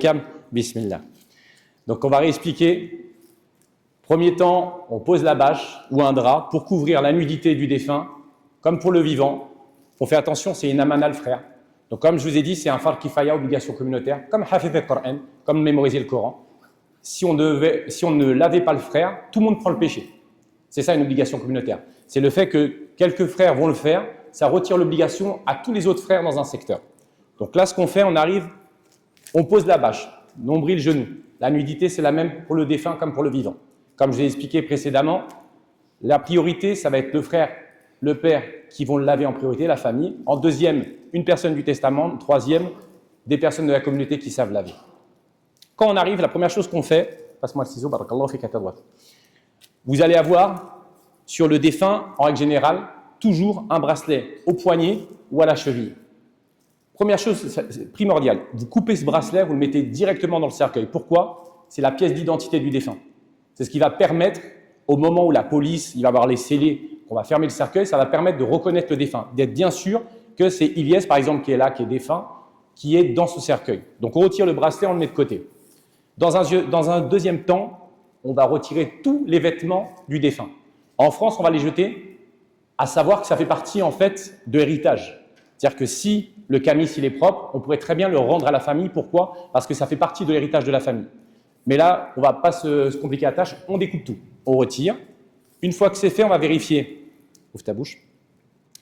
Cam, bismillah. Donc on va réexpliquer. Premier temps, on pose la bâche ou un drap pour couvrir la nudité du défunt, comme pour le vivant. On fait attention, c'est une amana le frère. Donc comme je vous ai dit, c'est un fard kifaya, obligation communautaire, comme hafid al-Qur'an, comme mémoriser le Coran. Si on ne lavait pas le frère, tout le monde prend le péché. C'est ça une obligation communautaire. C'est le fait que quelques frères vont le faire, ça retire l'obligation à tous les autres frères dans un secteur. Donc là, ce qu'on fait, on arrive, on pose la bâche, nombril, genou. La nudité, c'est la même pour le défunt comme pour le vivant. Comme je l'ai expliqué précédemment, la priorité, ça va être le frère, le père qui vont le laver en priorité, la famille. En deuxième, une personne du testament. Troisième, des personnes de la communauté qui savent laver. Quand on arrive, la première chose qu'on fait, passe-moi le ciseau, barakallahu fik à ta droite. Vous allez avoir sur le défunt, en règle générale, toujours un bracelet au poignet ou à la cheville. Première chose primordiale, vous coupez ce bracelet, vous le mettez directement dans le cercueil. Pourquoi? C'est la pièce d'identité du défunt. C'est ce qui va permettre, au moment où la police il va avoir les scellés, qu'on va fermer le cercueil, ça va permettre de reconnaître le défunt, d'être bien sûr que c'est Ilyes, par exemple, qui est là, qui est défunt, qui est dans ce cercueil. Donc on retire le bracelet, on le met de côté. Dans un deuxième temps, on va retirer tous les vêtements du défunt. En France, on va les jeter, à savoir que ça fait partie en fait de l'héritage. C'est-à-dire que si le camis il est propre, on pourrait très bien le rendre à la famille. Pourquoi? Parce que ça fait partie de l'héritage de la famille. Mais là, on ne va pas se compliquer la tâche, on découpe tout. On retire. Une fois que c'est fait, on va vérifier. Ouvre ta bouche.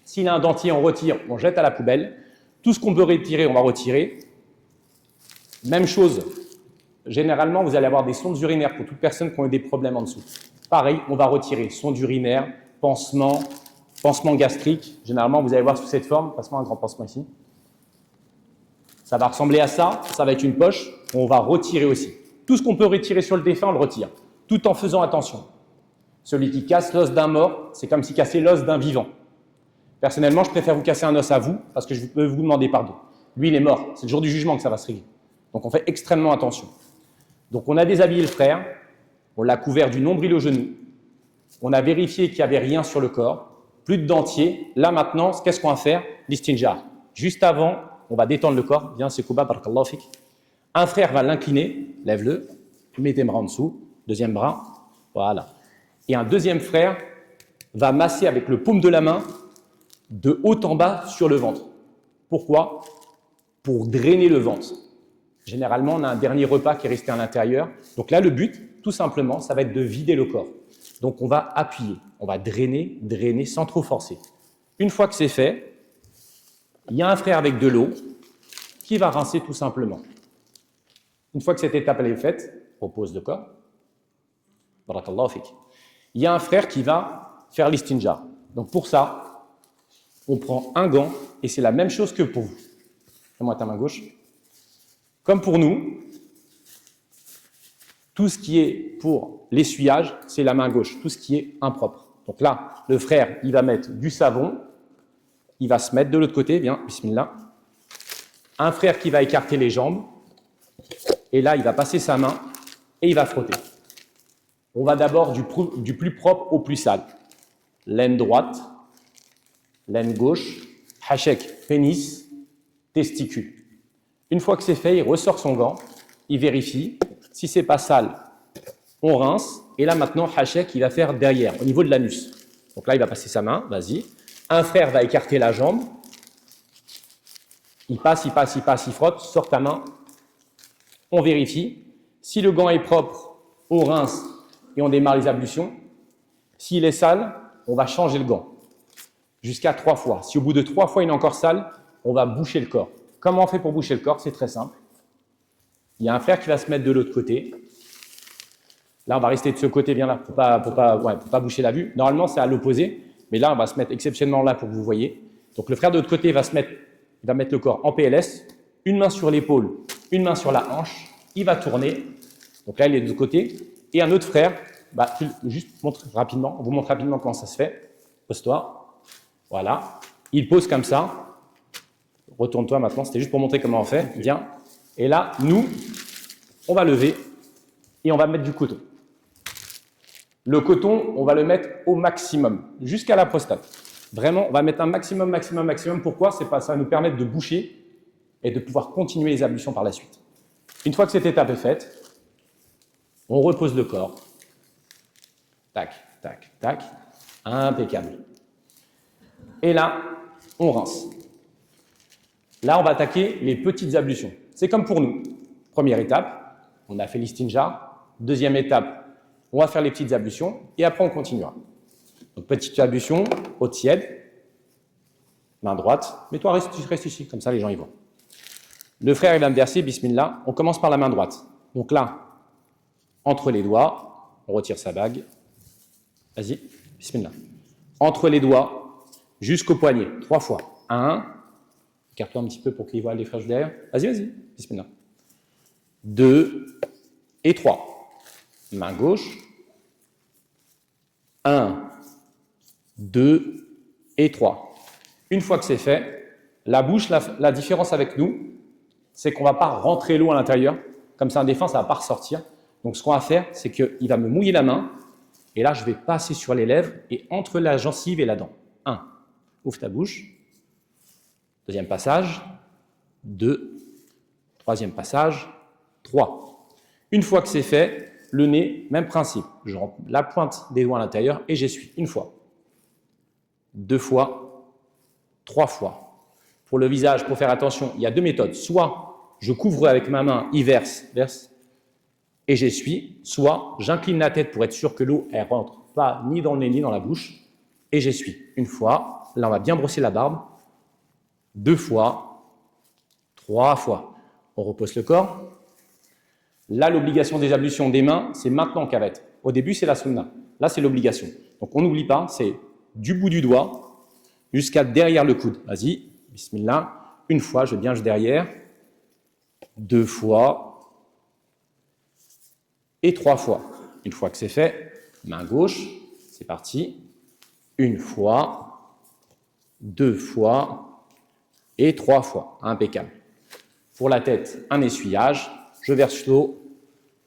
S'il a un dentier, on retire, on jette à la poubelle. Tout ce qu'on peut retirer, on va retirer. Même chose. Généralement, vous allez avoir des sondes urinaires pour toute personne qui a des problèmes en dessous. Pareil, on va retirer sonde urinaire, pansement gastrique. Généralement, vous allez voir sous cette forme. Passe-moi un grand pansement ici. Ça va ressembler à ça. Ça va être une poche. On va retirer aussi. Tout ce qu'on peut retirer sur le défunt, on le retire. Tout en faisant attention. Celui qui casse l'os d'un mort, c'est comme si casser l'os d'un vivant. Personnellement, je préfère vous casser un os à vous parce que je peux vous demander pardon. Lui, il est mort. C'est le jour du jugement que ça va se régler. Donc, on fait extrêmement attention. Donc, on a déshabillé le frère. On l'a couvert du nombril au genou. On a vérifié qu'il n'y avait rien sur le corps. Plus de dentier. Là, maintenant, qu'est-ce qu'on va faire? L'istinja. Juste avant, on va détendre le corps. Viens, c'est Kouba, barakallahu fik. Un frère va l'incliner. Lève-le. Mets tes bras en dessous. Deuxième bras. Voilà. Et un deuxième frère va masser avec le paume de la main de haut en bas sur le ventre. Pourquoi? Pour drainer le ventre. Généralement, on a un dernier repas qui est resté à l'intérieur. Donc là, le but, tout simplement, ça va être de vider le corps. Donc, on va appuyer, on va drainer sans trop forcer. Une fois que c'est fait, il y a un frère avec de l'eau qui va rincer tout simplement. Une fois que cette étape elle est faite, repose le corps. Barakallahu fik. Il y a un frère qui va faire l'istinja. Donc, pour ça, on prend un gant et c'est la même chose que pour vous. Fais-moi ta main gauche. Comme pour nous, tout ce qui est pour l'essuyage, c'est la main gauche, tout ce qui est impropre. Donc là, le frère, il va mettre du savon, il va se mettre de l'autre côté, viens, bismillah. Un frère qui va écarter les jambes, et là, il va passer sa main et il va frotter. On va d'abord du plus propre au plus sale. Laine droite, laine gauche, hachek, pénis, testicule. Une fois que c'est fait, il ressort son gant, il vérifie. Si c'est pas sale, on rince. Et là, maintenant, hachek, il va faire derrière, au niveau de l'anus. Donc là, il va passer sa main, vas-y. Un frère va écarter la jambe. Il passe, il frotte, sort ta main. On vérifie. Si le gant est propre, on rince et on démarre les ablutions. S'il est sale, on va changer le gant. Jusqu'à 3 fois. Si au bout de 3 fois, il est encore sale, on va boucher le corps. Comment on fait pour boucher le corps? C'est très simple. Il y a un frère qui va se mettre de l'autre côté. Là, on va rester de ce côté bien là pour pas boucher la vue. Normalement, c'est à l'opposé. Mais là, on va se mettre exceptionnellement là pour que vous voyez. Donc, le frère de l'autre côté va mettre le corps en PLS. Une main sur l'épaule, une main sur la hanche. Il va tourner. Donc là, il est de l'autre côté. Et un autre frère, juste on vous montre rapidement comment ça se fait. Pose-toi. Voilà. Il pose comme ça. Retourne-toi maintenant, c'était juste pour montrer comment on fait. Viens. Et là, nous, on va lever et on va mettre du coton. Le coton, on va le mettre au maximum, jusqu'à la prostate. Vraiment, on va mettre un maximum. Pourquoi? Ça va nous permettre de boucher et de pouvoir continuer les ablutions par la suite. Une fois que cette étape est faite, on repose le corps. Tac, tac, tac. Impeccable. Et là, on rince. Là, on va attaquer les petites ablutions. C'est comme pour nous. Première étape, on a fait l'istinja. Deuxième étape, on va faire les petites ablutions. Et après, on continuera. Donc, petite ablution, eau tiède, main droite. Mais toi, reste ici, comme ça, les gens y vont. Le frère, il va me verser, bismillah. On commence par la main droite. Donc là, entre les doigts, on retire sa bague. Vas-y, bismillah. Entre les doigts, jusqu'au poignet, 3 fois. 1, écarte-toi un petit peu pour qu'ils voient les frères derrière. Vas-y, bismillah. 2 et 3. Main gauche. 1, 2 et 3. Une fois que c'est fait, la bouche, la différence avec nous, c'est qu'on ne va pas rentrer l'eau à l'intérieur. Comme ça, un défunt, ça ne va pas ressortir. Donc, ce qu'on va faire, c'est qu'il va me mouiller la main. Et là, je vais passer sur les lèvres et entre la gencive et la dent. 1. Ouvre ta bouche. Deuxième passage. 2. Troisième passage. 3. Une fois que c'est fait, le nez, même principe. Je rentre la pointe des doigts à l'intérieur et j'essuie. 1 fois. 2 fois. 3 fois. Pour le visage, pour faire attention, il y a 2 méthodes. Soit je couvre avec ma main, il verse, et j'essuie. Soit j'incline la tête pour être sûr que l'eau, elle rentre pas ni dans le nez ni dans la bouche, et j'essuie. 1 fois. Là, on va bien brosser la barbe. 2 fois. 3 fois. On repose le corps. Là, l'obligation des ablutions des mains, c'est maintenant qu'elle va être. Au début, c'est la sunna. Là, c'est l'obligation. Donc, on n'oublie pas, c'est du bout du doigt jusqu'à derrière le coude. Vas-y, bismillah. 1 fois, je viens derrière. 2 fois. Et 3 fois. Une fois que c'est fait, main gauche, c'est parti. 1 fois. 2 fois. Et 3 fois. Impeccable. Pour la tête, un essuyage. Je verse l'eau,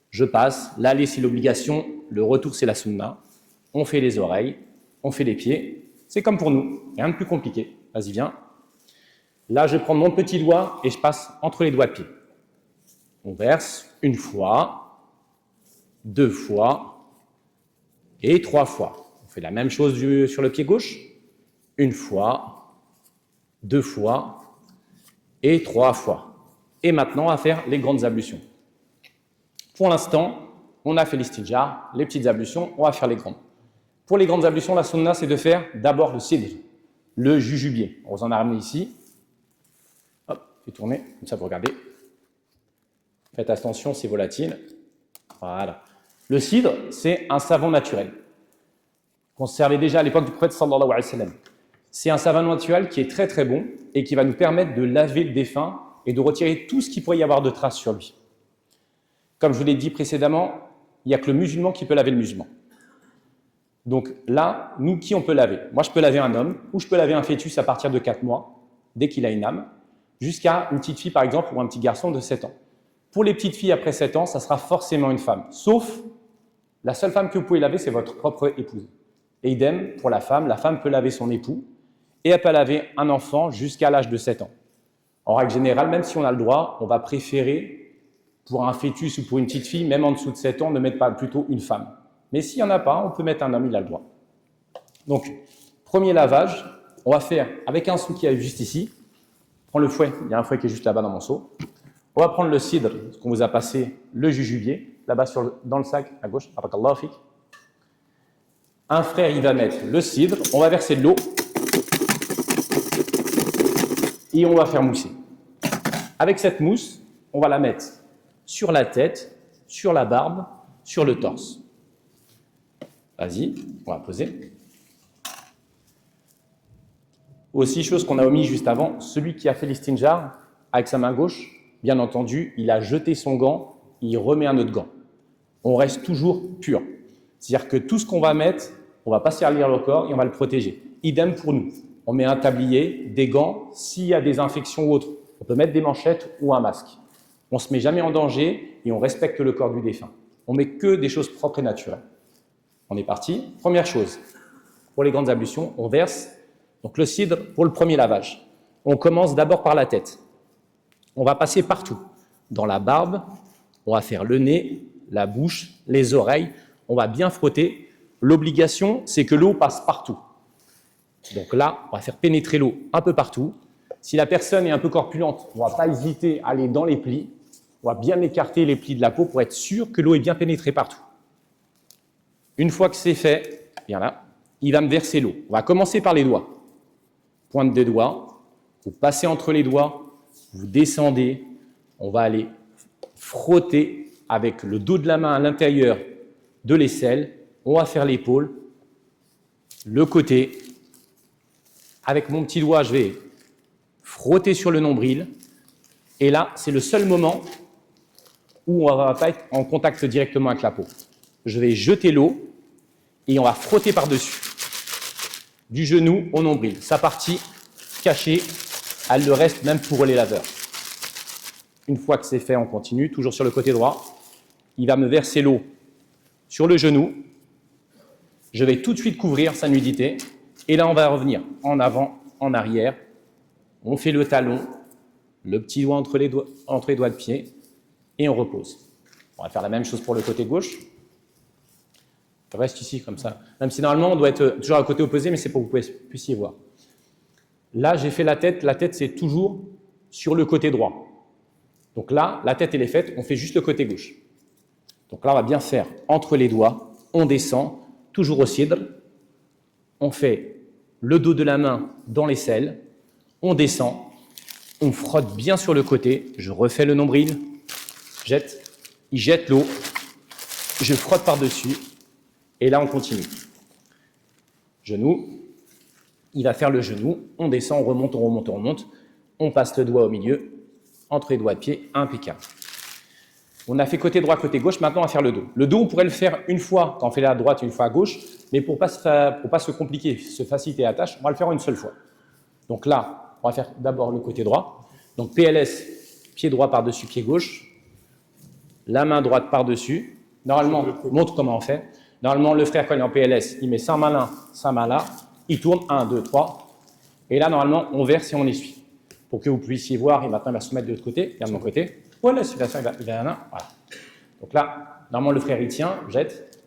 je passe. L'aller, c'est l'obligation. Le retour, c'est la sunna. On fait les oreilles, on fait les pieds. C'est comme pour nous, rien de plus compliqué. Vas-y, viens. Là, je prends mon petit doigt et je passe entre les doigts de pied. On verse 1 fois, 2 fois et 3 fois. On fait la même chose sur le pied gauche. 1 fois, 2 fois et 3 fois. Et maintenant, on va faire les grandes ablutions. Pour l'instant, on a fait l'istinja, les petites ablutions, on va faire les grandes. Pour les grandes ablutions, la sunna, c'est de faire d'abord le sidr, le jujubier. On vous en a ramené ici. Hop, fais tourner, comme ça vous regardez. Faites attention, c'est volatile. Voilà. Le sidr, c'est un savon naturel qu'on servait déjà à l'époque du prophète sallallahu alayhi wa sallam. C'est un savon naturel qui est très très bon et qui va nous permettre de laver le défunt et de retirer tout ce qu'il pourrait y avoir de traces sur lui. Comme je vous l'ai dit précédemment, il n'y a que le musulman qui peut laver le musulman. Donc là, nous, qui on peut laver? Moi, je peux laver un homme ou je peux laver un fœtus à partir de 4 mois, dès qu'il a une âme, jusqu'à une petite fille, par exemple, ou un petit garçon de 7 ans. Pour les petites filles après 7 ans, ça sera forcément une femme. Sauf, la seule femme que vous pouvez laver, c'est votre propre épouse. Et idem, pour la femme peut laver son époux et elle peut laver un enfant jusqu'à l'âge de 7 ans. En règle générale, même si on a le droit, on va préférer, pour un fœtus ou pour une petite fille, même en dessous de 7 ans, ne mettre pas plutôt une femme. Mais s'il n'y en a pas, on peut mettre un homme, il a le droit. Donc, premier lavage, on va faire avec un seau qui est juste ici. Prends le fouet, il y a un fouet qui est juste là-bas dans mon seau. On va prendre le cidre, ce qu'on vous a passé, le jujubier, là-bas dans le sac à gauche. Un frère, il va mettre le cidre, on va verser de l'eau et on va faire mousser. Avec cette mousse, on va la mettre sur la tête, sur la barbe, sur le torse. Vas-y, on va poser. Aussi, chose qu'on a omis juste avant, celui qui a fait l'istinja avec sa main gauche, bien entendu, il a jeté son gant, il remet un autre gant. On reste toujours pur. C'est-à-dire que tout ce qu'on va mettre, on ne va pas salir le corps et on va le protéger. Idem pour nous. On met un tablier, des gants, s'il y a des infections ou autres. On peut mettre des manchettes ou un masque. On ne se met jamais en danger et on respecte le corps du défunt. On met que des choses propres et naturelles. On est parti. Première chose, pour les grandes ablutions, on verse donc le cidre pour le premier lavage. On commence d'abord par la tête. On va passer partout. dans la barbe, on va faire le nez, la bouche, les oreilles, on va bien frotter. L'obligation, c'est que l'eau passe partout. Donc là, on va faire pénétrer l'eau un peu partout. Si la personne est un peu corpulente, on ne va pas hésiter à aller dans les plis. On va bien écarter les plis de la peau pour être sûr que l'eau est bien pénétrée partout. Une fois que c'est fait, bien là, il va me verser l'eau. On va commencer par les doigts. Pointe des doigts, vous passez entre les doigts, vous descendez, on va aller frotter avec le dos de la main à l'intérieur de l'aisselle. On va faire l'épaule, le côté. Avec mon petit doigt, je vais frotter sur le nombril. Et là, c'est le seul moment où on ne va pas être en contact directement avec la peau. Je vais jeter l'eau et on va frotter par-dessus. Du genou au nombril. Sa partie cachée, elle le reste même pour les laveurs. Une fois que c'est fait, on continue, toujours sur le côté droit. Il va me verser l'eau sur le genou. Je vais tout de suite couvrir sa nudité. Et là, on va revenir en avant, en arrière. On fait le talon, le petit doigt entre les doigts de pied, et on repose. On va faire la même chose pour le côté gauche. Je reste ici comme ça. Même si normalement, on doit être toujours à côté opposé, mais c'est pour que vous puissiez voir. Là, j'ai fait la tête. La tête, c'est toujours sur le côté droit. Donc là, la tête, elle est faite. On fait juste le côté gauche. Donc là, on va bien faire entre les doigts. On descend, toujours au sidre. On fait le dos de la main dans l'aisselle. On descend. On frotte bien sur le côté. Je refais le nombril. Jette. Il jette l'eau. Je frotte par-dessus. Et là, on continue. Genou. Il va faire le genou. On descend, on remonte, on remonte, on remonte. On passe le doigt au milieu. Entre les doigts de pied, impeccable. On a fait côté droit, côté gauche. Maintenant, on va faire le dos. Le dos, on pourrait le faire une fois quand on fait la droite, une fois à gauche. Mais pour ne pas se compliquer, se faciliter la tâche, on va le faire une seule fois. Donc là, on va faire d'abord le côté droit. Donc PLS, pied droit par-dessus, pied gauche. La main droite par-dessus. Normalement, montre comment on fait. Normalement, le frère, quand il est en PLS, il met sa main là, il tourne, 1, 2, 3. Et là, normalement, on verse et on essuie. Pour que vous puissiez voir, et maintenant, il va se mettre de l'autre côté, regarde de mon côté. Voilà, il va là. Voilà. Donc là, normalement, le frère, il tient, jette.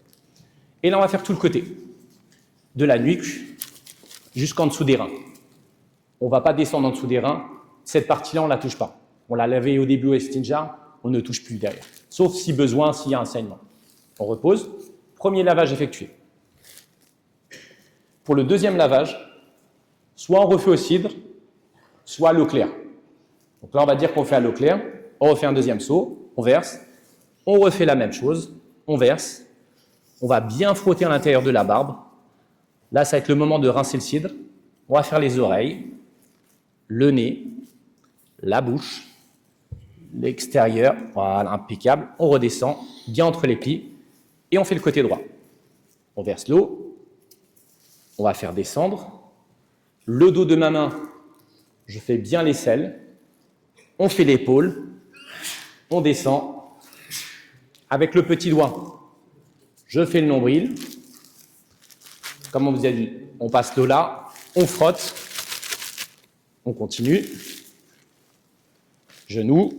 Et là, on va faire tout le côté. De la nuque jusqu'en dessous des reins. On ne va pas descendre en dessous des reins. Cette partie-là, on ne la touche pas. On l'a lavé au début au Estinja, on ne touche plus derrière. Sauf si besoin, s'il y a un saignement. On repose. Premier lavage effectué. Pour le deuxième lavage, soit on refait au cidre, soit à l'eau claire. Donc là, on va dire qu'on fait à l'eau claire. On refait un deuxième seau, on verse. On refait la même chose, on verse. On va bien frotter à l'intérieur de la barbe. Là, ça va être le moment de rincer le cidre. On va faire les oreilles, le nez, la bouche, l'extérieur. Voilà, impeccable. On redescend bien entre les plis et on fait le côté droit. On verse l'eau. On va faire descendre. Le dos de ma main, je fais bien l'aisselle. On fait l'épaule. On descend. Avec le petit doigt, je fais le nombril. Comme on vous a dit, on passe l'eau là, on frotte, on continue. Genou,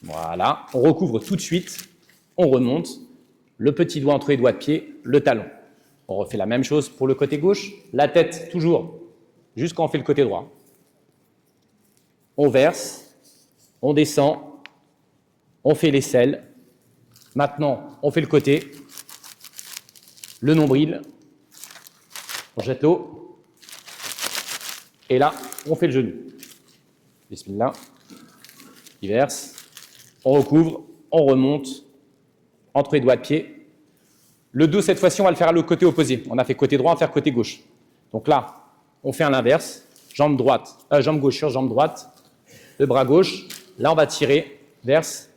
voilà, on recouvre tout de suite, on remonte, le petit doigt entre les doigts de pied, le talon. On refait la même chose pour le côté gauche, la tête toujours, jusqu'à on fait le côté droit. On verse, on descend, on fait l'aisselle. Maintenant, on fait le côté, le nombril, on jette l'eau, et là, on fait le genou. Bismillah, il verse, on recouvre, on remonte, entre les doigts de pied. Le dos, cette fois-ci, on va le faire à l'autre côté opposé. On a fait côté droit, on va faire côté gauche. Donc là, on fait un inverse, jambe gauche sur jambe droite, le bras gauche, là, on va tirer, verse,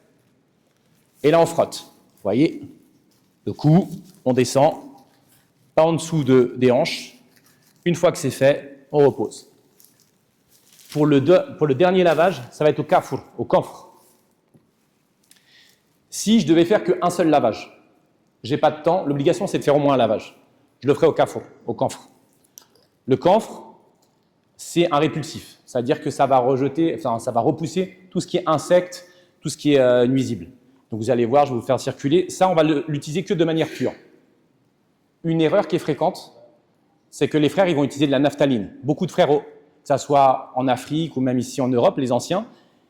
et là, on frotte. Vous voyez, le cou, on descend, pas en dessous des hanches. Une fois que c'est fait, on repose. Pour le dernier lavage, ça va être au camphre. Si je devais faire qu'un seul lavage, je n'ai pas de temps, l'obligation c'est de faire au moins un lavage. Je le ferai au camphre. Le camphre, c'est un répulsif. C'est-à-dire que ça va repousser tout ce qui est insectes, tout ce qui est nuisible. Donc vous allez voir, je vais vous faire circuler. Ça, on va l'utiliser que de manière pure. Une erreur qui est fréquente, c'est que les frères ils vont utiliser de la naphtaline. Beaucoup de frères, que ce soit en Afrique ou même ici en Europe, les anciens,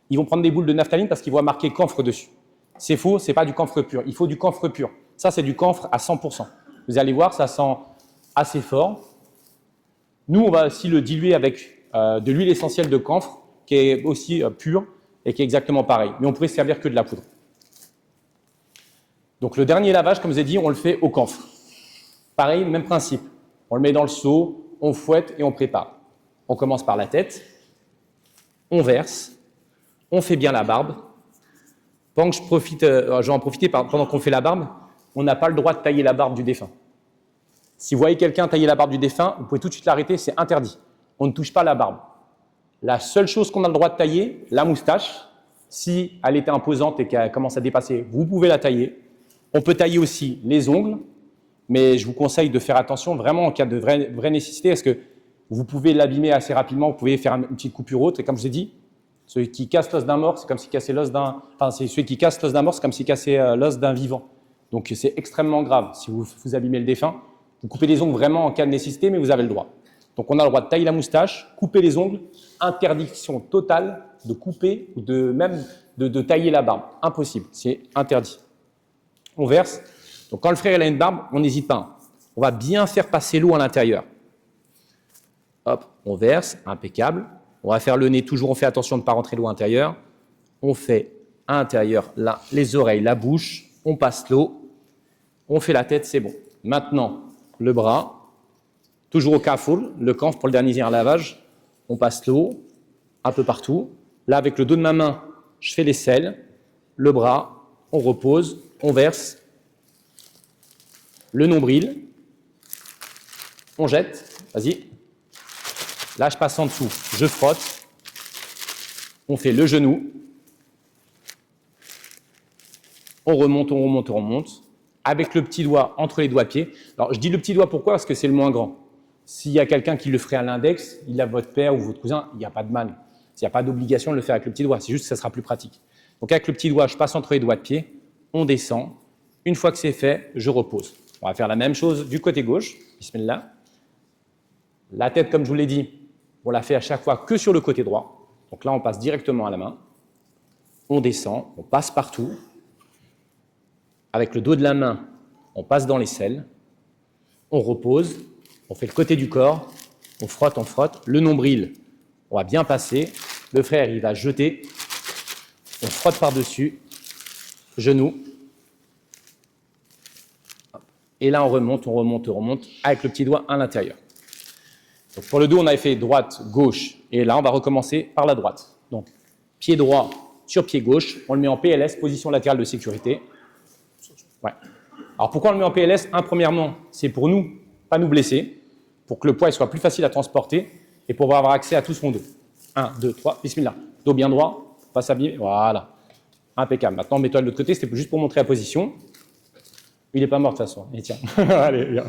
ils vont prendre des boules de naphtaline parce qu'ils voient marqué camphre dessus. C'est faux, ce n'est pas du camphre pur. Il faut du camphre pur. Ça, c'est du camphre à 100%. Vous allez voir, ça sent assez fort. Nous, on va aussi le diluer avec de l'huile essentielle de camphre, qui est aussi pure et qui est exactement pareil. Mais on pourrait se servir que de la poudre. Donc le dernier lavage, comme je vous ai dit, on le fait au camphre. Pareil, même principe. On le met dans le seau, on fouette et on prépare. On commence par la tête, on verse, on fait bien la barbe. Pendant que je vais en profiter pendant qu'on fait la barbe, on n'a pas le droit de tailler la barbe du défunt. Si vous voyez quelqu'un tailler la barbe du défunt, vous pouvez tout de suite l'arrêter, c'est interdit. On ne touche pas la barbe. La seule chose qu'on a le droit de tailler, la moustache, si elle était imposante et qu'elle commence à dépasser, vous pouvez la tailler. On peut tailler aussi les ongles, mais je vous conseille de faire attention vraiment en cas de vraie nécessité, parce que vous pouvez l'abîmer assez rapidement, vous pouvez faire une petite coupure haute, et comme je vous ai dit, celui qui casse l'os d'un mort, c'est comme s'il cassait l'os d'un... Enfin, c'est celui qui casse l'os d'un mort, c'est comme s'il cassait l'os d'un vivant. Donc c'est extrêmement grave. Si vous abîmez le défunt, vous coupez les ongles vraiment en cas de nécessité, mais vous avez le droit. Donc on a le droit de tailler la moustache, couper les ongles, interdiction totale de couper ou de tailler la barbe. Impossible, c'est interdit. On verse. Donc quand le frère il a une barbe, on n'hésite pas. On va bien faire passer l'eau à l'intérieur. Hop, on verse, impeccable. On va faire le nez, toujours on fait attention de ne pas rentrer l'eau à l'intérieur. On fait à l'intérieur, là, les oreilles, la bouche, on passe l'eau, on fait la tête, c'est bon. Maintenant, le bras, toujours au kaful, le camphre pour le dernier lavage, on passe l'eau un peu partout. Là, avec le dos de ma main, je fais l'aisselle, le bras, on repose, on verse, le nombril, on jette, vas-y. Là, je passe en dessous, je frotte, on fait le genou, on remonte, on remonte, on remonte, avec le petit doigt entre les doigts de pied. Alors, je dis le petit doigt pourquoi? Parce que c'est le moins grand. S'il y a quelqu'un qui le ferait à l'index, il a votre père ou votre cousin, il n'y a pas de mal. Il n'y a pas d'obligation de le faire avec le petit doigt, c'est juste que ça sera plus pratique. Donc, avec le petit doigt, je passe entre les doigts de pied, on descend. Une fois que c'est fait, je repose. On va faire la même chose du côté gauche. Bismillah. La tête, comme je vous l'ai dit, on la fait à chaque fois que sur le côté droit. Donc là, on passe directement à la main. On descend, on passe partout. Avec le dos de la main, on passe dans l'aisselle. On repose, on fait le côté du corps, on frotte, on frotte. Le nombril, on va bien passer. Le frère, il va jeter. On frotte par-dessus. Genou. Et là, on remonte, on remonte, on remonte, avec le petit doigt à l'intérieur. Donc pour le dos, on avait fait droite, gauche, et là, on va recommencer par la droite. Donc, pied droit sur pied gauche, on le met en PLS, position latérale de sécurité. Ouais. Alors pourquoi on le met en PLS? Premièrement, c'est pour nous, pas nous blesser, pour que le poids soit plus facile à transporter, et pour avoir accès à tout son dos. 1, 2, 3, bismillah. Dos bien droit, pas s'abîmer, voilà. Impeccable. Maintenant, mets-toi de l'autre côté, c'était juste pour montrer la position. Il n'est pas mort de toute façon. Et tiens, allez, viens.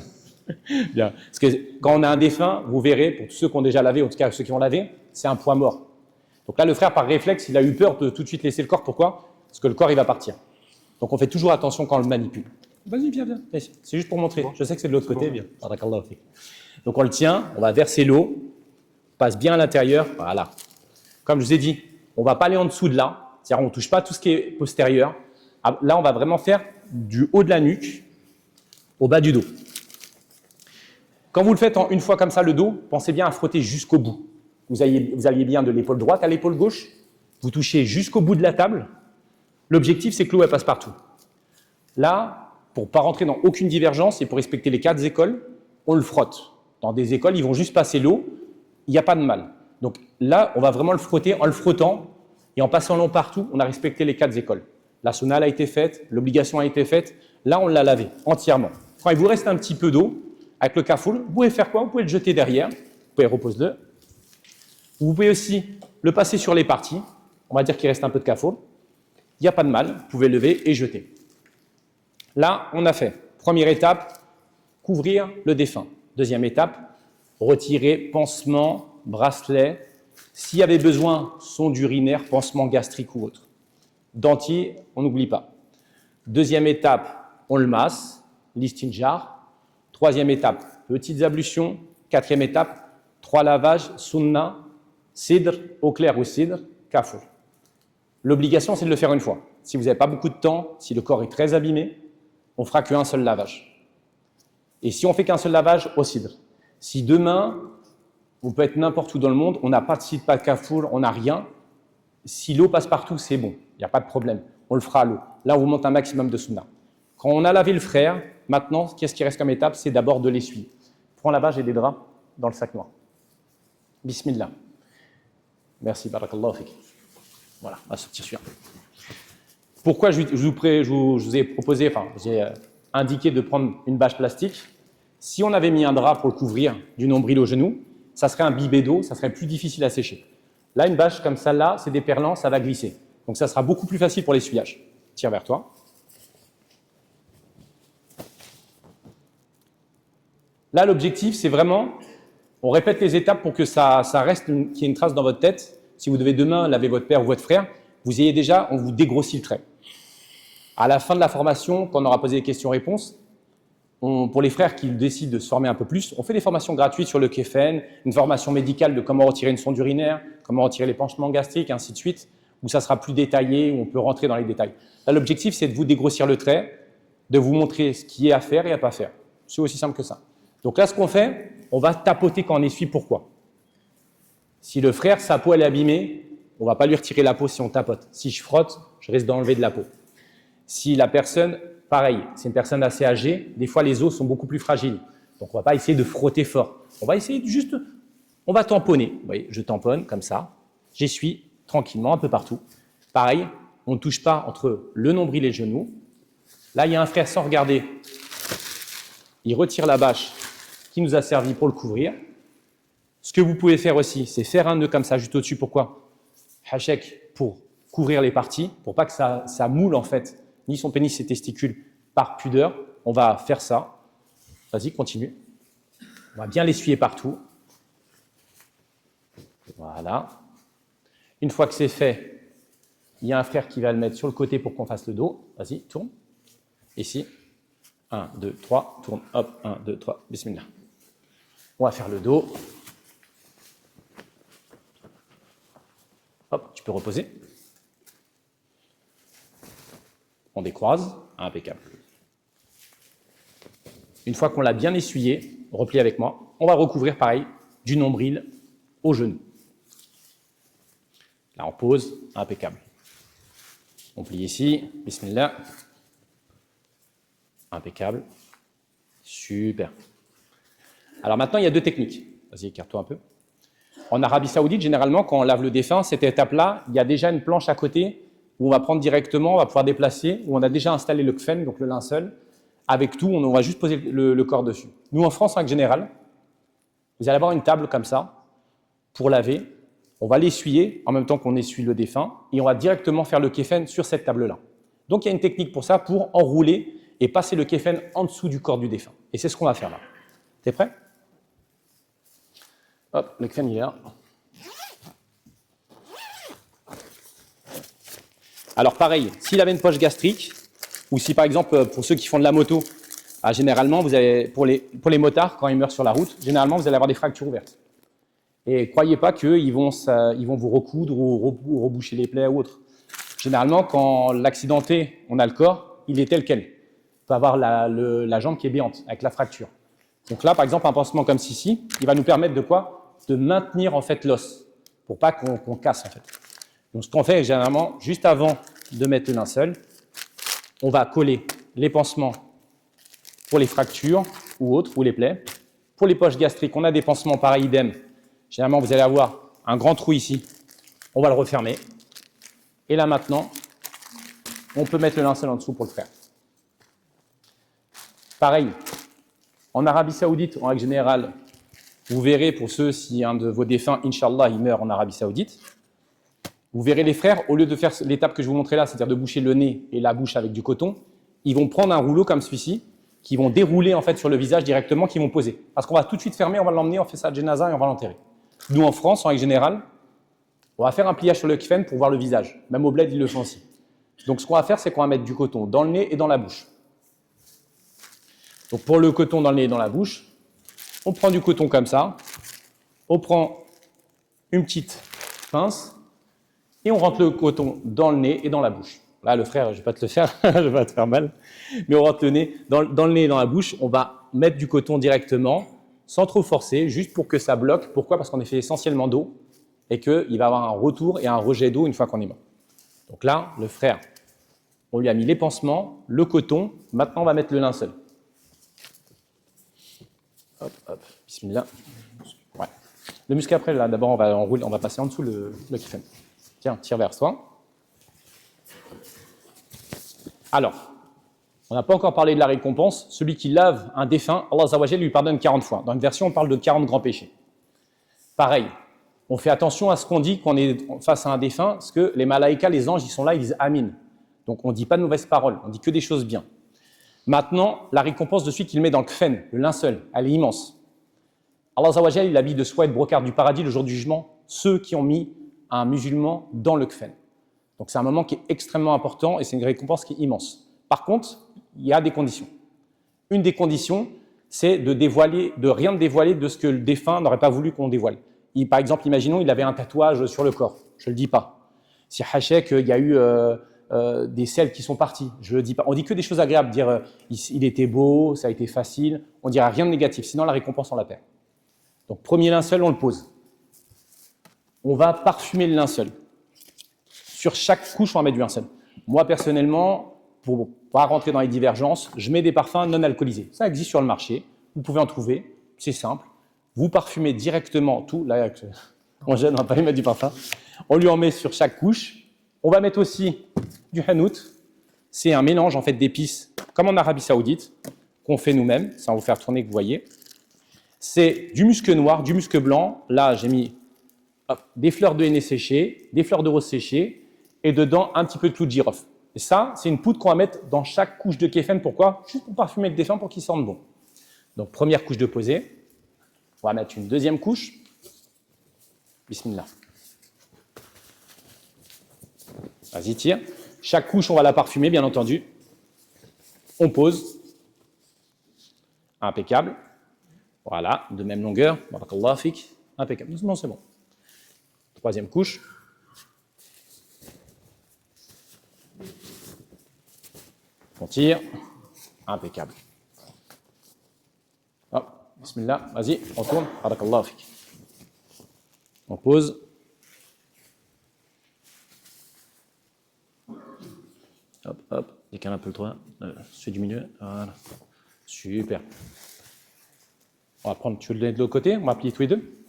Bien. Parce que quand on a un défunt, vous verrez, pour tous ceux qui ont déjà lavé, en tout cas ceux qui ont lavé, c'est un poids mort. Donc là, le frère, par réflexe, il a eu peur de tout de suite laisser le corps. Pourquoi? Parce que le corps, il va partir. Donc on fait toujours attention quand on le manipule. Vas-y, viens, viens. C'est juste pour montrer. Je sais que c'est de l'autre côté. Bien. Donc on le tient, on va verser l'eau, on passe bien à l'intérieur. Voilà. Comme je vous ai dit, on ne va pas aller en dessous de là. C'est-à-dire on ne touche pas tout ce qui est postérieur. Là, on va vraiment faire du haut de la nuque au bas du dos. Quand vous le faites une fois comme ça, le dos, pensez bien à frotter jusqu'au bout. Vous alliez bien de l'épaule droite à l'épaule gauche. Vous touchez jusqu'au bout de la table. L'objectif, c'est que l'eau, elle passe partout. Là, pour ne pas rentrer dans aucune divergence et pour respecter les 4 écoles, on le frotte. Dans des écoles, ils vont juste passer l'eau. Il n'y a pas de mal. Donc là, on va vraiment le frotter en le frottant et en passant l'eau partout. On a respecté les 4 écoles. La sonale a été faite, l'obligation a été faite. Là, on l'a lavé entièrement. Quand il vous reste un petit peu d'eau, avec le kaful, vous pouvez faire quoi? Vous pouvez le jeter derrière. Vous pouvez reposer-le. Vous pouvez aussi le passer sur les parties. On va dire qu'il reste un peu de kaful. Il n'y a pas de mal. Vous pouvez lever et jeter. Là, on a fait. Première étape, couvrir le défunt. Deuxième étape, retirer pansement, bracelet. S'il y avait besoin, sonde urinaire, pansement gastrique ou autre. dentier, on n'oublie pas. Deuxième étape, on le masse, l'istinjar. Troisième étape, petites ablutions. Quatrième étape, 3 lavages, sunna, sidr, eau claire ou sidr, kafur. L'obligation, c'est de le faire une fois. Si vous n'avez pas beaucoup de temps, si le corps est très abîmé, on fera qu'un seul lavage. Et si on fait qu'un seul lavage, au sidr. Si demain, on peut être n'importe où dans le monde, on n'a pas de sidr, pas de kafur, on n'a rien. Si l'eau passe partout, c'est bon, il n'y a pas de problème. On le fera à l'eau. Là, on vous montre un maximum de sunna. Quand on a lavé le frère, maintenant, qu'est-ce qui reste comme étape? C'est d'abord de l'essuyer. Prends là-bas, j'ai des draps dans le sac noir. Bismillah. Merci, barakallahu fik. Voilà, on va sortir celui-là. Pourquoi je vous ai proposé, enfin, j'ai indiqué de prendre une bâche plastique? Si on avait mis un drap pour le couvrir du nombril au genou, ça serait un bibet d'eau, ça serait plus difficile à sécher. Là, une bâche comme celle-là, c'est déperlant, ça va glisser. Donc, ça sera beaucoup plus facile pour l'essuyage. Tire vers toi. Là, l'objectif, c'est vraiment, on répète les étapes pour que ça reste, qu'il y ait une trace dans votre tête. Si vous devez demain laver votre père ou votre frère, vous ayez déjà, on vous dégrossit le trait. À la fin de la formation, quand on aura posé des questions-réponses, pour les frères qui décident de se former un peu plus, on fait des formations gratuites sur le kéfen, une formation médicale de comment retirer une sonde urinaire, comment retirer l'épanchement gastrique, ainsi de suite, où ça sera plus détaillé, où on peut rentrer dans les détails. Là, l'objectif, c'est de vous dégrossir le trait, de vous montrer ce qui est à faire et à ne pas faire. C'est aussi simple que ça. Donc là, ce qu'on fait, on va tapoter quand on essuie. Pourquoi? Si le frère, sa peau, elle est abîmée, on ne va pas lui retirer la peau si on tapote. Si je frotte, je risque d'enlever de la peau. Si la personne, pareil, c'est une personne assez âgée, des fois les os sont beaucoup plus fragiles. Donc on ne va pas essayer de frotter fort. On va essayer juste, on va tamponner. Vous voyez, je tamponne comme ça, j'essuie tranquillement un peu partout. Pareil, on ne touche pas entre le nombril et le genou. Là, il y a un frère sans regarder. Il retire la bâche qui nous a servi pour le couvrir. Ce que vous pouvez faire aussi, c'est faire un nœud comme ça, juste au-dessus. Pourquoi? Hachek, pour couvrir les parties, pour pas que ça moule en fait, ni son pénis, ses testicules, par pudeur. On va faire ça. Vas-y, continue. On va bien l'essuyer partout. Voilà. Une fois que c'est fait, il y a un frère qui va le mettre sur le côté pour qu'on fasse le dos. Vas-y, tourne. Ici. 1, 2, 3, tourne. Hop, 1, 2, 3. Bismillah. On va faire le dos. Hop, tu peux reposer. On décroise, impeccable. Une fois qu'on l'a bien essuyé, replie avec moi, on va recouvrir pareil du nombril au genou. Là, on pose, impeccable. On plie ici, bismillah. Impeccable. Super. Alors maintenant, il y a deux techniques. Vas-y, écarte-toi un peu. En Arabie Saoudite, généralement, quand on lave le défunt, cette étape-là, il y a déjà une planche à côté où on va prendre directement, on va pouvoir déplacer, où on a déjà installé le kfen, donc le linceul. Avec tout, on va juste poser le corps dessus. Nous, en France, en règle générale, vous allez avoir une table comme ça pour laver. On va l'essuyer en même temps qu'on essuie le défunt et on va directement faire le kéfen sur cette table-là. Donc, il y a une technique pour ça, pour enrouler et passer le kéfen en dessous du corps du défunt. Et c'est ce qu'on va faire là. T'es prêt? Hop, le kéfen, il est là. Alors, pareil, s'il avait une poche gastrique, ou si par exemple, pour ceux qui font de la moto, généralement, vous avez, pour les motards, quand ils meurent sur la route, généralement, vous allez avoir des fractures ouvertes. Et croyez pas qu'ils vont vous recoudre ou reboucher les plaies ou autre. Généralement, quand l'accidenté, on a le corps, il est tel quel. On peut avoir la jambe qui est béante, avec la fracture. Donc là, par exemple, un pansement comme ceci, il va nous permettre de quoi? De maintenir en fait l'os, pour pas qu'on casse en fait. Donc ce qu'on fait généralement, juste avant de mettre le linceul, on va coller les pansements pour les fractures ou autres, ou les plaies. Pour les poches gastriques, on a des pansements pareil idem. Généralement, vous allez avoir un grand trou ici. On va le refermer. Et là maintenant, on peut mettre le linceul en dessous pour le faire. Pareil, en Arabie Saoudite, en règle générale, vous verrez pour ceux, si un de vos défunts, Inch'Allah, il meurt en Arabie Saoudite, vous verrez les frères, au lieu de faire l'étape que je vous montrais là, c'est-à-dire de boucher le nez et la bouche avec du coton, ils vont prendre un rouleau comme celui-ci, qui vont dérouler en fait sur le visage directement, qui vont poser. Parce qu'on va tout de suite fermer, on va l'emmener, on fait ça à Djenaza et on va l'enterrer. Nous en France, en règle générale, on va faire un pliage sur le kfen pour voir le visage. Même au bled, ils le font aussi. Donc ce qu'on va faire, c'est qu'on va mettre du coton dans le nez et dans la bouche. Donc pour le coton dans le nez et dans la bouche, on prend du coton comme ça, on prend une petite pince et on rentre le coton dans le nez et dans la bouche. Là, le frère, je ne vais pas te le faire, je ne vais pas te faire mal, mais on rentre le nez dans le nez et dans la bouche. On va mettre du coton directement, sans trop forcer, juste pour que ça bloque. Pourquoi? Parce qu'on est fait essentiellement d'eau et qu'il va y avoir un retour et un rejet d'eau une fois qu'on est mort. Donc là, le frère, on lui a mis les pansements, le coton. Maintenant, on va mettre le linceul. Hop, hop, bismillah. Ouais. Le muscle après, là, d'abord, on va enrouler, on va passer en dessous le kiffen. Tiens, tire vers toi. Alors, on n'a pas encore parlé de la récompense. Celui qui lave un défunt, Allah Azza wa Jalla lui pardonne 40 fois. Dans une version, on parle de 40 grands péchés. Pareil, on fait attention à ce qu'on dit quand on est face à un défunt, parce que les malaïkas, les anges, ils sont là, ils disent Amin. Donc on ne dit pas de mauvaises paroles, on dit que des choses bien. Maintenant, la récompense de celui qui le met dans le kfen, le linceul, elle est immense. Allah Azza wa Jalla, il habille de soie et de brocart du paradis le jour du jugement ceux qui ont mis un musulman dans le kfen. Donc c'est un moment qui est extrêmement important et c'est une récompense qui est immense. Par contre, il y a des conditions. Une des conditions, c'est de rien dévoiler de ce que le défunt n'aurait pas voulu qu'on dévoile. Par exemple, imaginons il avait un tatouage sur le corps, je ne le dis pas. Si hachek, il y a eu des selles qui sont parties, je ne le dis pas. On dit que des choses agréables, dire il était beau, ça a été facile, on ne dira rien de négatif, sinon la récompense on la perd. Donc premier linceul, on le pose. On va parfumer le linceul. Sur chaque couche, on va mettre du linceul. Moi, personnellement, pour ne pas rentrer dans les divergences, je mets des parfums non alcoolisés. Ça existe sur le marché, vous pouvez en trouver, c'est simple. Vous parfumez directement tout. Là, on gêne, on ne va pas lui mettre du parfum. On lui en met sur chaque couche. On va mettre aussi du hanout. C'est un mélange en fait d'épices, comme en Arabie Saoudite, qu'on fait nous-mêmes. Ça va vous faire tourner que vous voyez. C'est du musc noir, du musc blanc. Là, j'ai mis des fleurs de henné séchées, des fleurs de rose séchées, et dedans un petit peu de clou de girofle. Et ça, c'est une poudre qu'on va mettre dans chaque couche de kéfen. Pourquoi? Juste pour parfumer le défunt pour qu'il sente bon. Donc, première couche de posée. On va mettre une deuxième couche. Bismillah. Vas-y, tire. Chaque couche, on va la parfumer, bien entendu. On pose. Impeccable. Voilà, de même longueur. Barakallah fik. Impeccable. Non, c'est bon. Troisième couche. On tire. Impeccable. Hop, bismillah. Vas-y, on tourne. Barakallah fik. On pose. Hop, hop. Décale un peu le droit. Celui du milieu. Voilà. Super. On va prendre, tu veux le donner de l'autre côté? On va plier tous les deux.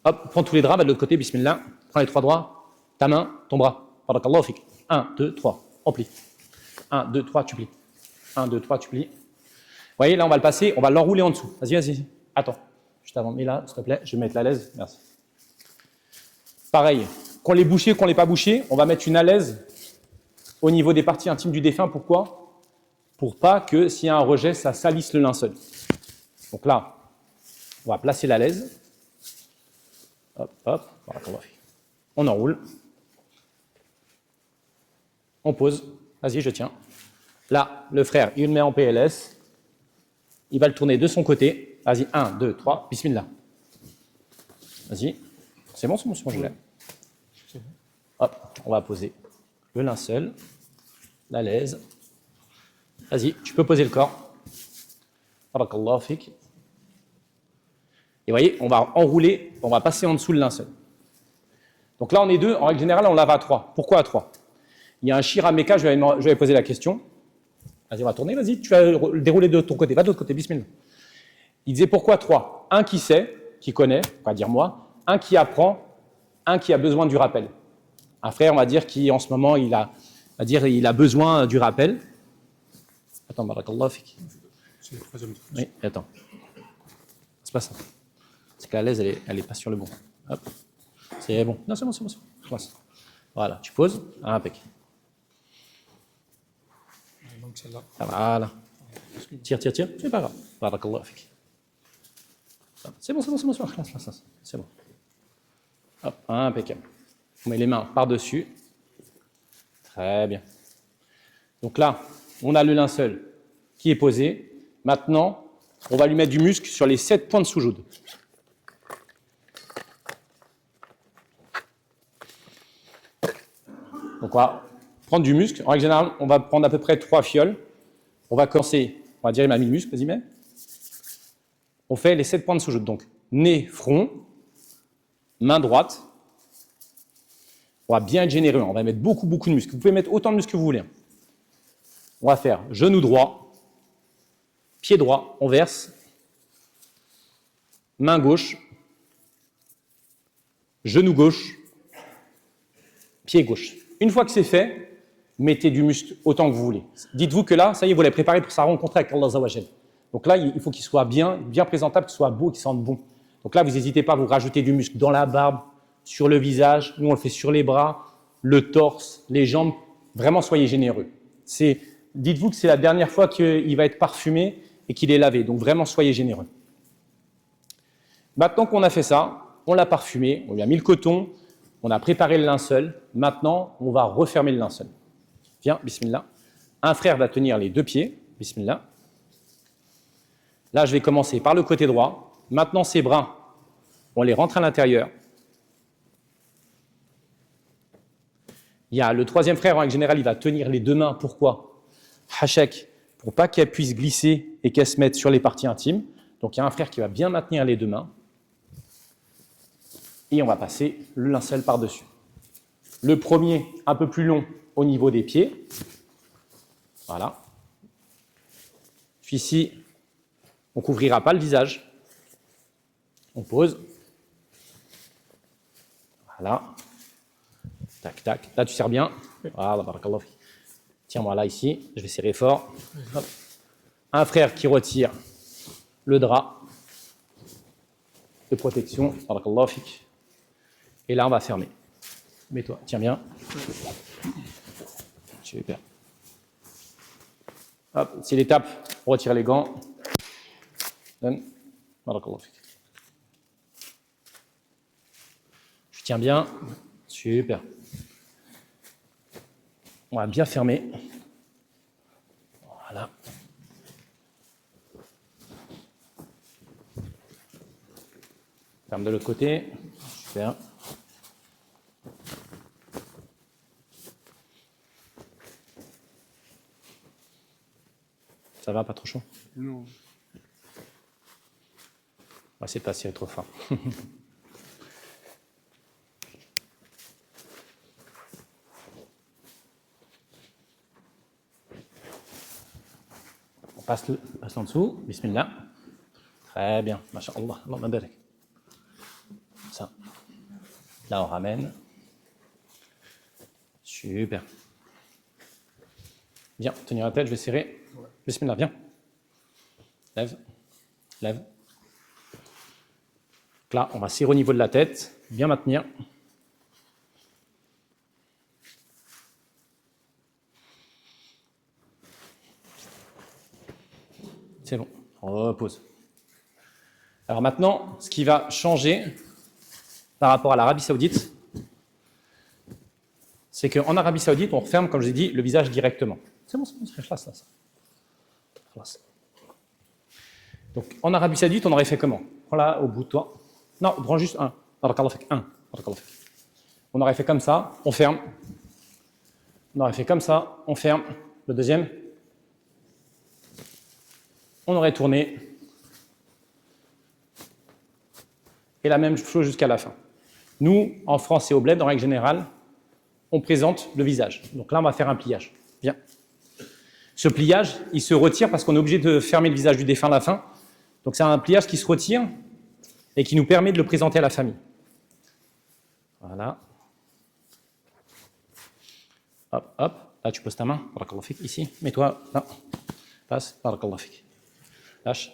Hop, prends tous les draps, va de l'autre côté, bismillah. Prends les trois draps, ta main, ton bras. Barakallahu fik. 1, 2, 3, on plie. 1, 2, 3, tu plies. 1, 2, 3, tu plies. Vous voyez, là, on va le passer, on va l'enrouler en dessous. Vas-y, vas-y. Attends, juste avant, mets là, s'il te plaît. Je vais mettre la laise, merci. Pareil, qu'on l'ait bouché, qu'on l'ait pas bouché, on va mettre une alaise au niveau des parties intimes du défunt. Pourquoi? Pour pas que, s'il y a un rejet, ça salisse le linceul. Donc là, on va placer la laise. Hop, hop, on enroule. On pose. Vas-y, je tiens. Là, le frère, il le met en PLS. Il va le tourner de son côté. Vas-y, 1, 2, 3, bismillah. Vas-y. C'est bon, je l'ai. Hop, on va poser le linceul, la laise. Vas-y, tu peux poser le corps. Barakallahu fik. Et vous voyez, on va enrouler, on va passer en dessous le linceul. Donc là, on est deux. En règle générale, on lave à 3. Pourquoi à 3? Il y a un shir à Mecca, je vais poser la question. Vas-y, on va tourner, vas-y, tu vas le dérouler de ton côté. Va de l'autre côté, bismillah. Il disait pourquoi 3? Un qui sait, qui connaît, on va dire moi. Un qui apprend, un qui a besoin du rappel. Un frère, on va dire, qui en ce moment, il a besoin du rappel. Attends, barakallah fik. C'est le troisième. Oui, attends. C'est pas ça. C'est que la laise, elle est pas sur le bon. Hop. C'est bon. Non, c'est bon. Voilà, tu poses. Impeccable. Donc celle-là. Voilà. Tire. C'est pas grave. Barakallah fik. C'est bon. C'est bon. Hop, impeccable. On met les mains par-dessus. Très bien. Donc là, on a le linceul qui est posé. Maintenant, on va lui mettre du muscle sur les 7 points de sous-joud. Donc on va prendre du muscle. En règle générale, on va prendre à peu près 3 fioles. On va commencer, on va dire il m'a mis le muscle, vas-y mets. On fait les 7 points de sous-joud. Donc nez, front, main droite. On va bien être généreux, on va mettre beaucoup de muscles. Vous pouvez mettre autant de muscles que vous voulez. On va faire genou droit, pied droit, on verse, main gauche, genou gauche, pied gauche. Une fois que c'est fait, mettez du muscle autant que vous voulez. Dites-vous que là, ça y est, vous l'avez préparé pour sa rencontre avec Allah Azza wa Jal. Donc là, il faut qu'il soit bien présentable, qu'il soit beau, qu'il sente bon. Donc là, vous n'hésitez pas à vous rajouter du muscle dans la barbe, sur le visage. Nous, on le fait sur les bras, le torse, les jambes. Vraiment, soyez généreux. Dites-vous que c'est la dernière fois qu'il va être parfumé et qu'il est lavé. Donc vraiment, soyez généreux. Maintenant qu'on a fait ça, on l'a parfumé, on lui a mis le coton, on a préparé le linceul. Maintenant, on va refermer le linceul. Viens, bismillah. Un frère va tenir les 2 pieds, bismillah. Là, je vais commencer par le côté droit. Maintenant, ses bras, on les rentre à l'intérieur. Il y a le 3e frère, en règle générale, il va tenir les 2 mains. Pourquoi? Hachek, pour pas qu'elle puisse glisser et qu'elle se mette sur les parties intimes. Donc, il y a un frère qui va bien maintenir les 2 mains. Et on va passer le linceul par-dessus. Le premier, un peu plus long au niveau des pieds. Voilà. Ici, on ne couvrira pas le visage. On pose. Voilà. Tac, tac. Là, tu serres bien. Voilà, barakallah. Tiens-moi là, ici. Je vais serrer fort. Hop. Un frère qui retire le drap de protection. Barakallah fik. Et là, on va fermer. Mets-toi. Tiens bien. Super. Hop. C'est l'étape. On retire les gants. Donne. Barakallah fik. Je tiens bien. Super. On va bien fermer. Voilà. Ferme de l'autre côté. Super. Ça va, pas trop chaud? Non. On va essayer de pas tirer trop fort. On passe en dessous. Bismillah. Très bien. Masha'Allah. Allah barak. Ça. Là, on ramène. Super. Viens, tenir la tête, je vais serrer. Bismillah, viens. Lève. Lève. Donc là, on va serrer au niveau de la tête. Bien maintenir. C'est bon. On repose. Alors maintenant, ce qui va changer par rapport à l'Arabie Saoudite, c'est qu'en Arabie Saoudite, on referme, comme je vous ai dit, le visage directement. C'est bon, c'est classe, là, ça. Donc, en Arabie Saoudite, on aurait fait comment? Prends là, au bout de toi. Non, prends juste un. Un. On aurait fait comme ça, on ferme. On aurait fait comme ça, on ferme. Le deuxième. On aurait tourné. Et la même chose jusqu'à la fin. Nous, en France et au bled, en règle générale, on présente le visage. Donc là, on va faire un pliage. Bien. Ce pliage, il se retire parce qu'on est obligé de fermer le visage du défunt à la fin. Donc c'est un pliage qui se retire et qui nous permet de le présenter à la famille. Voilà. Hop, hop. Là, tu poses ta main. Barakallah fik. Ici. Mets-toi là. Passe. Barakallah fik. Lâche.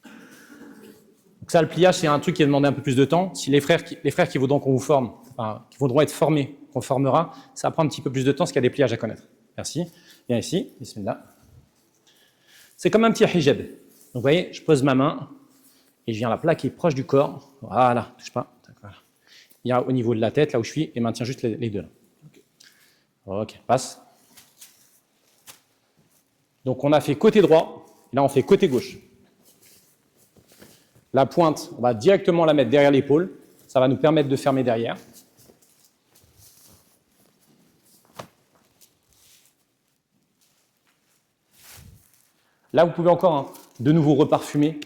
Donc ça, le pliage, c'est un truc qui a demandé un peu plus de temps. Si les frères qui voudront qu'on vous forme, enfin, qui voudront être formés, qu'on formera, ça va prendre un petit peu plus de temps parce qu'il y a des pliages à connaître. Merci. Viens ici. Bismillah. C'est comme un petit hijab. Donc vous voyez, je pose ma main et je viens la plaquer proche du corps. Voilà, touche pas. Voilà. Il y a au niveau de la tête, là où je suis, et maintiens juste les deux là. Ok, passe. Donc on a fait côté droit, là on fait côté gauche. La pointe, on va directement la mettre derrière l'épaule, ça va nous permettre de fermer derrière. Là, vous pouvez encore, hein, de nouveau, reparfumer.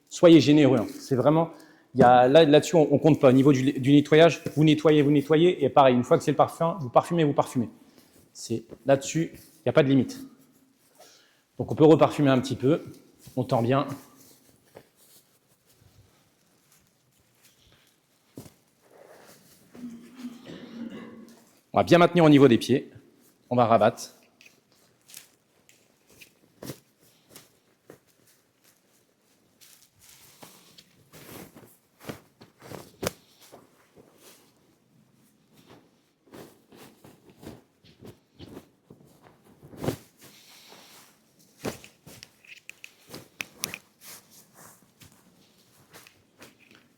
Soyez généreux. Hein. C'est vraiment, là-dessus, on ne compte pas. Au niveau du nettoyage, vous nettoyez. Et pareil, une fois que c'est le parfum, vous parfumez. Là-dessus, il n'y a pas de limite. Donc, on peut reparfumer un petit peu. On tend bien. On va bien maintenir au niveau des pieds. On va rabattre.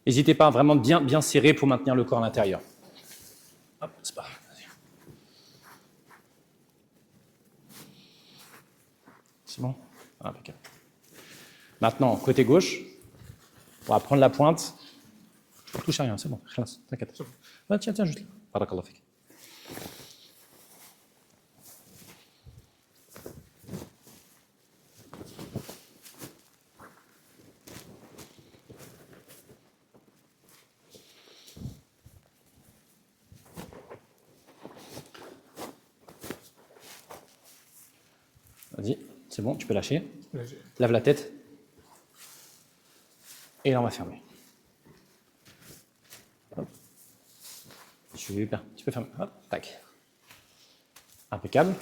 N'hésitez pas à vraiment bien serrer pour maintenir le corps à l'intérieur. Hop, c'est pas. C'est bon? Impeccable. Maintenant, côté gauche, on va prendre la pointe. Je ne touche à rien, c'est bon. T'inquiète. Ah, tiens, juste là. Barakallah fik. Vas-y, c'est bon, tu peux lâcher. Lave la tête. Et là, on va fermer. Hop. Super, tu peux fermer. Hop, tac. Impeccable.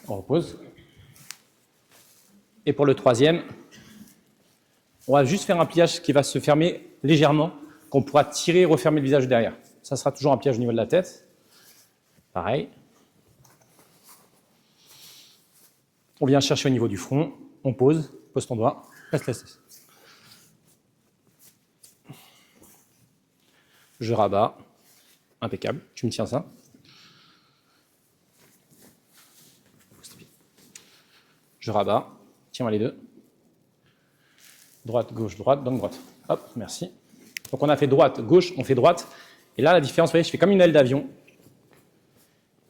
On repose. Et pour le troisième, on va juste faire un pliage qui va se fermer légèrement, qu'on pourra tirer et refermer le visage derrière. Ça sera toujours un pliage au niveau de la tête. Pareil. On vient chercher au niveau du front, on pose ton doigt, laisse. Je rabats, impeccable, tu me tiens ça. Je rabats, tiens-moi les deux. Droite, gauche, droite, donc droite. Hop, merci. Donc on a fait droite, gauche, on fait droite. Et là, la différence, vous voyez, je fais comme une aile d'avion.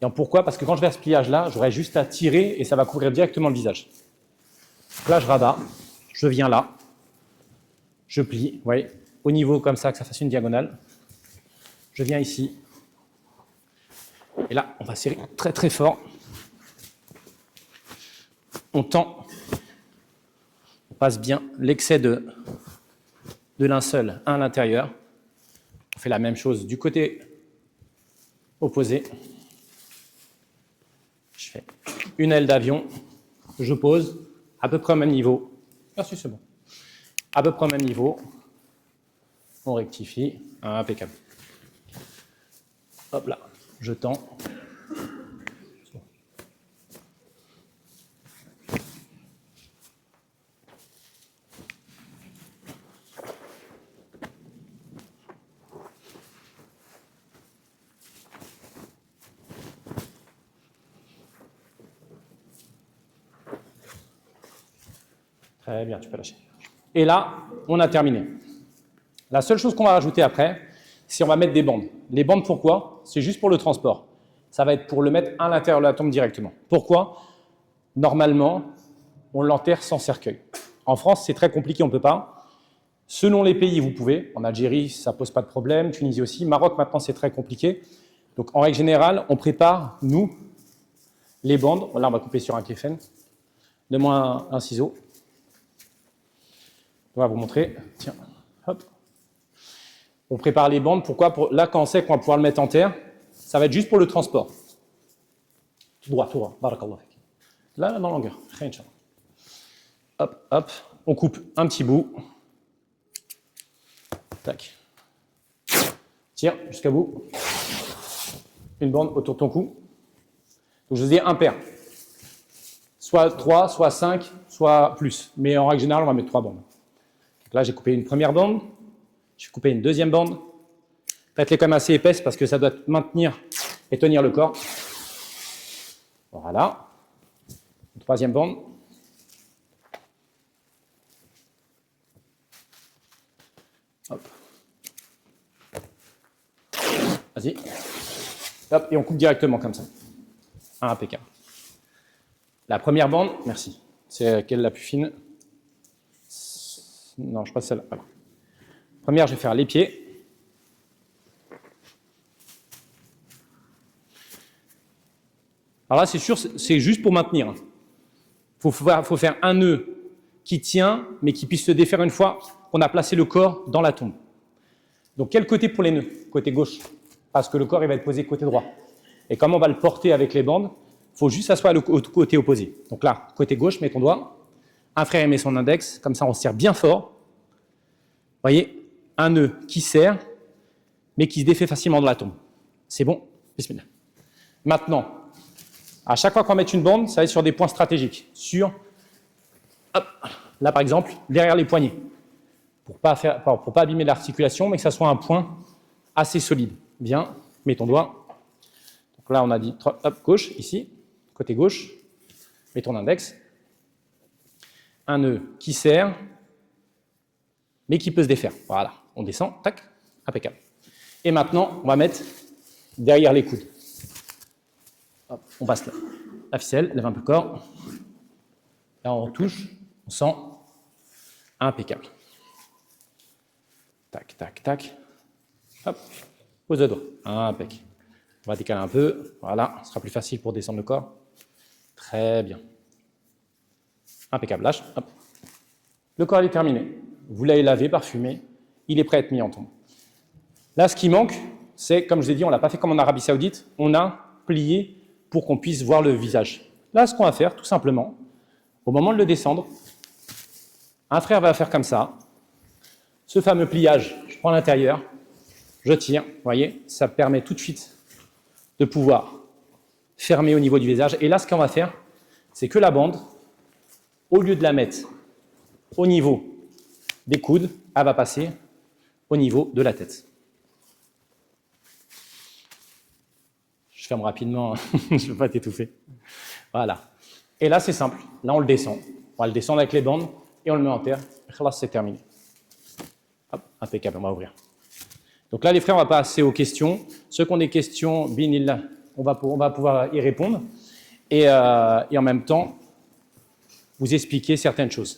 Et pourquoi? Parce que quand je vais à ce pliage-là, j'aurai juste à tirer et ça va couvrir directement le visage. Donc là, je rabats, je viens là, je plie, vous voyez, au niveau comme ça, que ça fasse une diagonale. Je viens ici. Et là, on va serrer très très fort. On tend. On passe bien l'excès de linceul à l'intérieur. On fait la même chose du côté opposé. Je fais une aile d'avion, je pose à peu près au même niveau. Merci, c'est bon. À peu près au même niveau. On rectifie. Impeccable. Hop là, je tends. Très bien, tu peux lâcher. Et là, on a terminé. La seule chose qu'on va rajouter après, c'est on va mettre des bandes. Les bandes, pourquoi? C'est juste pour le transport. Ça va être pour le mettre à l'intérieur de la tombe directement. Pourquoi? Normalement, on l'enterre sans cercueil. En France, c'est très compliqué, on ne peut pas. Selon les pays, vous pouvez. En Algérie, ça ne pose pas de problème. Tunisie aussi. Maroc, maintenant, c'est très compliqué. Donc, en règle générale, on prépare, nous, les bandes. Là, on va couper sur un kéfen. Donne-moi un ciseau. On va vous montrer. Tiens, hop. On prépare les bandes. Pourquoi? Là, quand on sait qu'on va pouvoir le mettre en terre, ça va être juste pour le transport. Tout droit. Barakallah. Là, dans la longueur. Hop, hop. On coupe un petit bout. Tac. Tire jusqu'à bout. Une bande autour de ton cou. Donc, je vous dis impair. Soit 3, soit 5, soit plus. Mais en règle générale, on va mettre 3 bandes. Donc là, j'ai coupé une première bande. J'ai coupé une deuxième bande. Faites-les quand même assez épaisses parce que ça doit maintenir et tenir le corps. Voilà. Troisième bande. Hop. Vas-y. Hop, et on coupe directement comme ça. Impeccable. La première bande, merci. C'est laquelle la plus fine? Non, je passe celle-là. Voilà. Première, je vais faire les pieds. Alors là, c'est sûr, c'est juste pour maintenir. Il faut faire un nœud qui tient, mais qui puisse se défaire une fois qu'on a placé le corps dans la tombe. Donc, quel côté pour les nœuds? Côté gauche, parce que le corps il va être posé côté droit. Et comme on va le porter avec les bandes, il faut juste s'asseoir au côté opposé. Donc là, côté gauche, mets ton doigt. Un frère met son index, comme ça on serre bien fort. Vous voyez, un nœud qui serre, mais qui se défait facilement dans la tombe. C'est bon? Bismillah. Maintenant, à chaque fois qu'on va mettre une bande, ça va être sur des points stratégiques. Sur, hop, là par exemple, derrière les poignets. Pour ne pas abîmer l'articulation, mais que ça soit un point assez solide. Bien, mets ton doigt. Donc là, on a dit, hop, gauche, ici, côté gauche. Mets ton index. Un nœud qui serre, mais qui peut se défaire. Voilà, on descend, tac, impeccable. Et maintenant, on va mettre derrière les coudes. Hop, on passe là. La ficelle, lève un peu le corps. Là, on retouche, on sent impeccable. Tac, tac, tac. Hop, pose le doigt. Impeccable. On va décaler un peu. Voilà, ce sera plus facile pour descendre le corps. Très bien. Impeccable, lâche. Hop. Le corps est terminé. Vous l'avez lavé, parfumé. Il est prêt à être mis en tombe. Là, ce qui manque, c'est, comme je l'ai dit, on ne l'a pas fait comme en Arabie Saoudite. On a plié pour qu'on puisse voir le visage. Là, ce qu'on va faire, tout simplement, au moment de le descendre, un frère va faire comme ça. Ce fameux pliage, je prends l'intérieur, je tire, vous voyez, ça permet tout de suite de pouvoir fermer au niveau du visage. Et là, ce qu'on va faire, c'est que la bande, au lieu de la mettre au niveau des coudes, elle va passer au niveau de la tête. Je ferme rapidement, je ne veux pas t'étouffer. Voilà. Et là, c'est simple. Là, on le descend. On va le descendre avec les bandes et on le met en terre. Et là, c'est terminé. Hop, impeccable, on va ouvrir. Donc là, les frères, on va passer aux questions. Ceux qui ont des questions, binillah, on va pouvoir y répondre. Et en même temps, vous expliquer certaines choses.